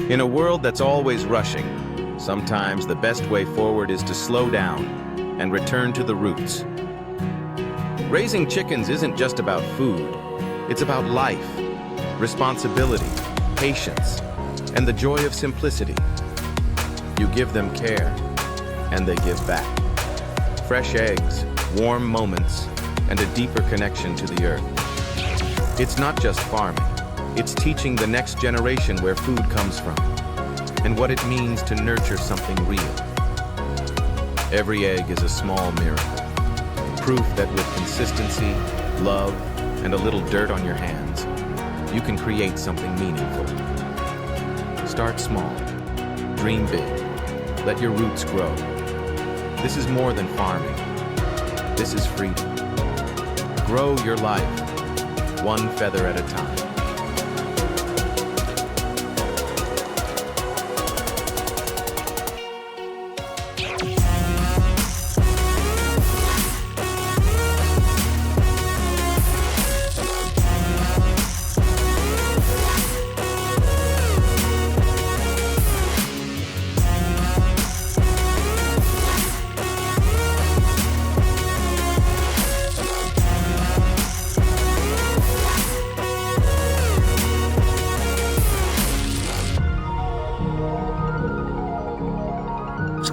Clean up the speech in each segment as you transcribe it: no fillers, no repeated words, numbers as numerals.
In a world that's always rushing, sometimes the best way forward is to slow down and return to the roots. Raising chickens isn't just about food, it's about life, responsibility, patience, and the joy of simplicity. You give them care, and they give back. Fresh eggs, warm moments, and a deeper connection to the earth. It's not just farming, it's teaching the next generation where food comes from and what it means to nurture something real. Every egg is a small miracle, proof that with consistency, love, and a little dirt on your hands, you can create something meaningful. Start small, dream big, let your roots grow. This is more than farming, this is freedom. Grow your life, one feather at a time.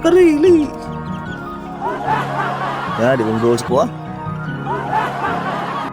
Sarili. Ya, di bungkus ko ah.